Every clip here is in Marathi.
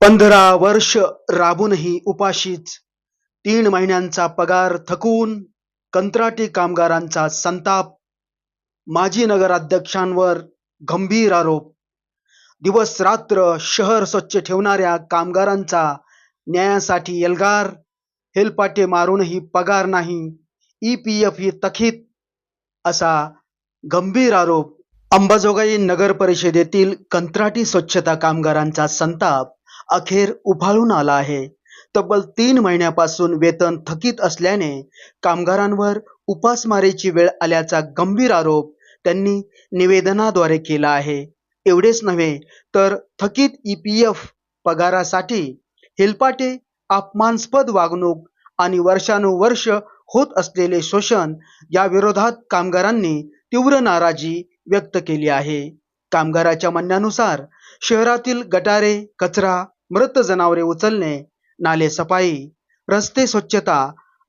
15 वर्ष राबूनही उपाशीच 3 महिन्यांचा पगार थकून कंत्राटी कामगारांचा संताप. माजी नगराध्यक्षांवर गंभीर आरोप. दिवस रात्र शहर स्वच्छ ठेवणाऱ्या कामगारांचा न्यायासाठी एल्गार. हेलपाटे मारूनही पगार नाही, EPF ही थकीत, असा गंभीर आरोप. अंबाजोगाई नगर परिषदेतील कंत्राटी स्वच्छता कामगारांचा संताप अखेर उफाळून आला आहे. तब्बल 3 महिन्यापासून वेतन थकीत असल्याने कामगारांवर उपासमारीची वेळ आल्याचा गंभीर आरोप त्यांनी निवेदनाद्वारे केला आहे. एवढेच नव्हे तर थकीत EPF पगारासाठी हेलपाटे, अपमानास्पद वागणूक आणि वर्षानुवर्ष होत असलेले शोषण या विरोधात कामगारांनी तीव्र नाराजी व्यक्त केली आहे. कामगाराच्या म्हणण्यानुसार शहरातील गटारे, कचरा, मृत जनावरे उचलणे, नाले सफाई, रस्ते स्वच्छता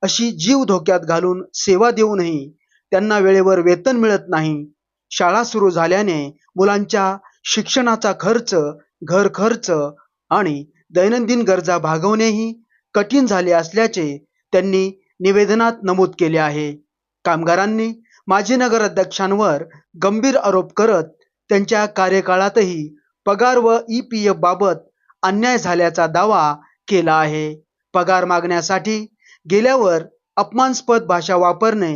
अशी जीव धोक्यात घालून सेवा देऊनही त्यांना वेळेवर वेतन मिळत नाही. शाळा सुरू झाल्याने मुलांच्या शिक्षणाचा खर्च, घर खर्च आणि दैनंदिन गरजा भागवणेही कठीण झाले असल्याचे त्यांनी निवेदनात नमूद केले आहे. कामगारांनी माजी नगराध्यक्षांवर गंभीर आरोप करत त्यांच्या कार्यकाळातही पगार व EPF बाबत अन्याय झाल्याचा दावा केला आहे. पगार मागण्यासाठी गेल्यावर अपमानास्पद भाषा वापरणे,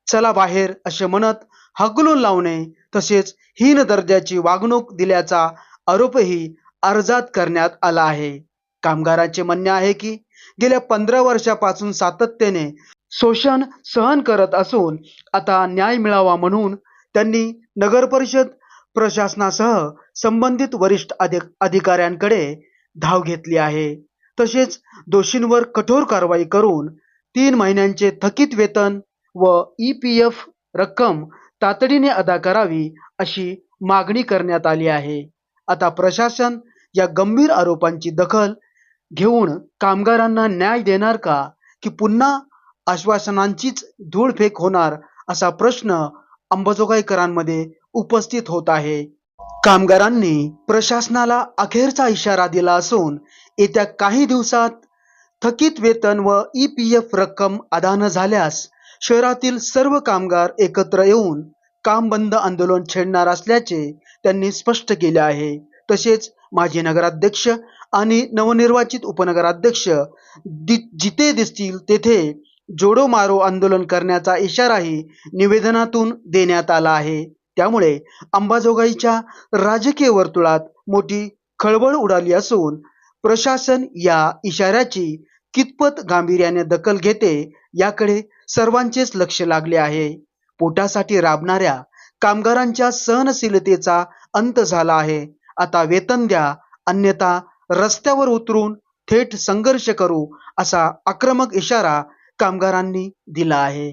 चला बाहेर असे म्हणत हाकलून लावणे तसेच हीन दर्जाची वागणूक दिल्याचा आरोपही अर्जात करण्यात आला आहे. कामगारांचे म्हणणे आहे की गेल्या 15 वर्षापासून सातत्याने शोषण सहन करत असून आता न्याय मिळावा म्हणून त्यांनी नगरपरिषद प्रशासनासह संबंधित वरिष्ठ अधिकाऱ्यांकडे धाव घेतली आहे. तसेच दोषींवर कठोर कारवाई करून 3 महिन्यांचे थकीत वेतन व EPF रक्कम तातडीने अदा करावी अशी मागणी करण्यात आली आहे. आता प्रशासन या गंभीर आरोपांची दखल घेऊन कामगारांना न्याय देणार का, की पुन्हा आश्वासनांचीच धूळफेक होणार, असा प्रश्न अंबाजोगाईकरांमध्ये उपस्थित होत आहे. कामगारांनी प्रशासनाला अखेरचा इशारा दिला असून येत्या काही दिवसात थकीत वेतन व EPF रक्कम अदा न झाल्यास शहरातील सर्व कामगार एकत्र येऊन काम बंद आंदोलन छेडणार असल्याचे त्यांनी स्पष्ट केले आहे. तसेच माजी नगराध्यक्ष आणि नवनिर्वाचित उपनगराध्यक्ष जिथे दिसतील तेथे जोडो मारो आंदोलन करण्याचा इशाराही निवेदनातून देण्यात आला आहे. त्यामुळे अंबाजोगाईच्या राजकीय वर्तुळात मोठी खळबळ उडाली असून प्रशासन या इशाऱ्याची कितपत गांभीर्याने दखल घेते याकडे सर्वांचेच लक्ष लागले आहे. पोटासाठी राबणाऱ्या कामगारांच्या सहनशीलतेचा अंत झाला आहे. आता वेतन द्या, अन्यथा रस्त्यावर उतरून थेट संघर्ष करू, असा आक्रमक इशारा कामगारांनी दिला आहे.